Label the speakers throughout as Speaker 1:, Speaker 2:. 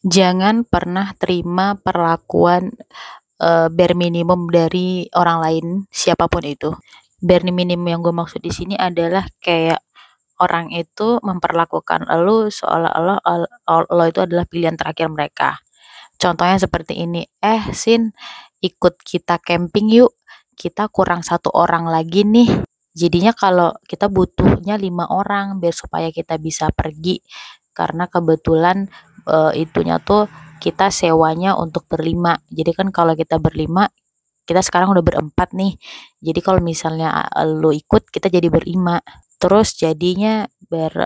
Speaker 1: Jangan pernah terima perlakuan bare minimum dari orang lain, siapapun itu. Bare minimum yang gue maksud di sini adalah kayak orang itu memperlakukan elu seolah-olah lo itu adalah pilihan terakhir mereka. Contohnya seperti ini, Sin, ikut kita camping yuk, kita kurang satu orang lagi nih. Jadinya kalau kita butuhnya 5 orang biar supaya kita bisa pergi, karena kebetulan itunya tuh kita sewanya untuk berlima. Jadi kan kalau kita berlima, kita sekarang udah berempat nih. Jadi kalau misalnya lo ikut, kita jadi berlima. Terus jadinya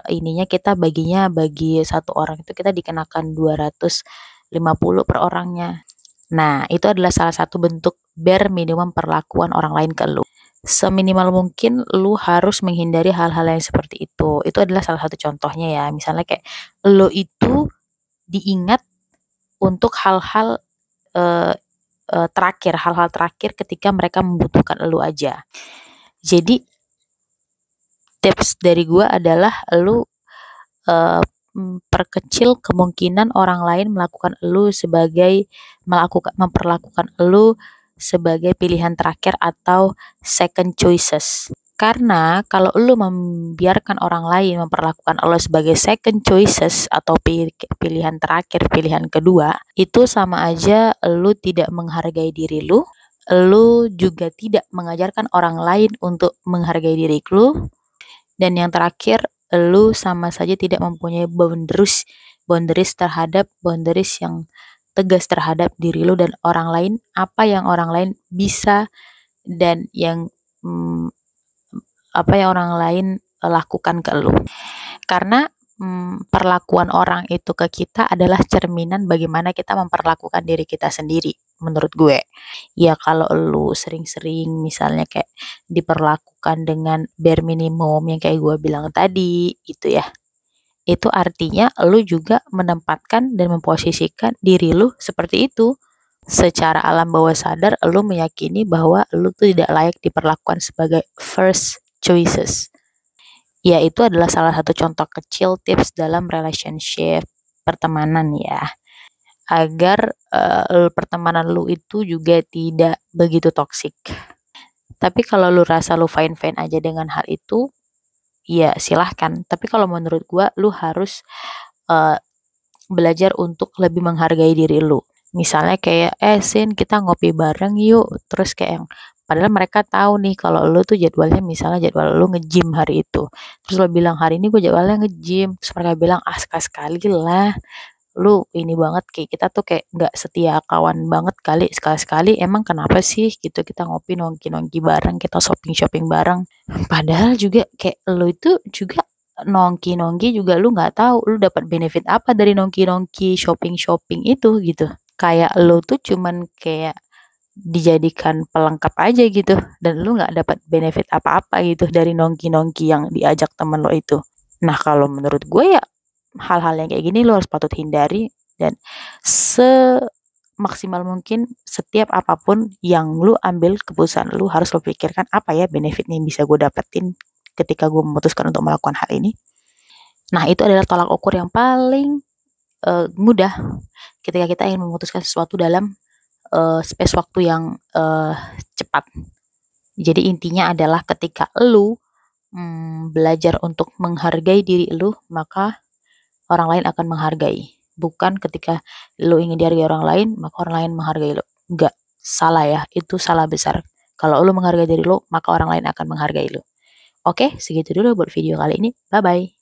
Speaker 1: ininya kita bagi satu orang itu kita dikenakan 250 per orangnya. Nah, itu adalah salah satu bentuk bare minimum perlakuan orang lain ke lu. Seminimal mungkin lu harus menghindari hal-hal yang seperti itu. Itu adalah salah satu contohnya ya. Misalnya kayak lu itu diingat untuk hal-hal terakhir, hal-hal terakhir ketika mereka membutuhkan lu aja. Jadi tips dari gua adalah lu perkecil kemungkinan orang lain memperlakukan elu sebagai pilihan terakhir atau second choices. Karena kalau lu membiarkan orang lain memperlakukan elu sebagai second choices atau pilihan terakhir, pilihan kedua, itu sama aja lu tidak menghargai diri lu. Lu juga tidak mengajarkan orang lain untuk menghargai diri lu. Dan yang terakhir, lu sama saja tidak mempunyai boundaries yang tegas terhadap diri lu dan orang lain, apa yang orang lain bisa dan apa yang orang lain lakukan ke lu. Karena perlakuan orang itu ke kita adalah cerminan bagaimana kita memperlakukan diri kita sendiri, menurut gue. Ya kalau lu sering-sering misalnya kayak diperlakukan dengan bare minimum yang kayak gue bilang tadi gitu ya, itu artinya lu juga menempatkan dan memposisikan diri lu seperti itu. Secara alam bawah sadar lu meyakini bahwa lu tuh tidak layak diperlakukan sebagai first choices. Ya itu adalah salah satu contoh kecil tips dalam relationship pertemanan ya, agar pertemanan lu itu juga tidak begitu toksik. Tapi kalau lu rasa lu fine-fine aja dengan hal itu, ya silahkan. Tapi kalau menurut gua, lu harus belajar untuk lebih menghargai diri lu. Misalnya kayak, Sin, kita ngopi bareng yuk. Terus kayak yang padahal mereka tahu nih kalau lu tuh jadwalnya, misalnya jadwal lu nge-gym hari itu. Terus lo bilang, hari ini gue jadwalnya nge-gym. Terus mereka bilang, sekali lah. Lu ini banget, kayak kita tuh kayak nggak setia kawan banget kali, sekali-sekali emang kenapa sih gitu kita ngopi nongki bareng, kita shopping bareng. Padahal juga kayak lu itu juga nongki juga lu nggak tahu lu dapat benefit apa dari nongki shopping itu gitu. Kayak lu tuh cuman kayak dijadikan pelengkap aja gitu, dan lu nggak dapat benefit apa-apa gitu dari nongki yang diajak temen lo itu. Nah kalau menurut gue ya hal-hal yang kayak gini lo harus patut hindari, dan semaksimal mungkin setiap apapun yang lu ambil keputusan, lu harus lo pikirkan apa ya benefitnya yang bisa gue dapetin ketika gue memutuskan untuk melakukan hal ini. Nah itu adalah tolak ukur yang paling mudah ketika kita ingin memutuskan sesuatu dalam space waktu yang cepat. Jadi intinya adalah ketika lu belajar untuk menghargai diri lu, maka orang lain akan menghargai. Bukan ketika lu ingin dihargai orang lain, maka orang lain menghargai lu. Enggak, salah ya, itu salah besar. Kalau lu menghargai diri lu, maka orang lain akan menghargai lu. Oke, segitu dulu buat video kali ini. Bye-bye.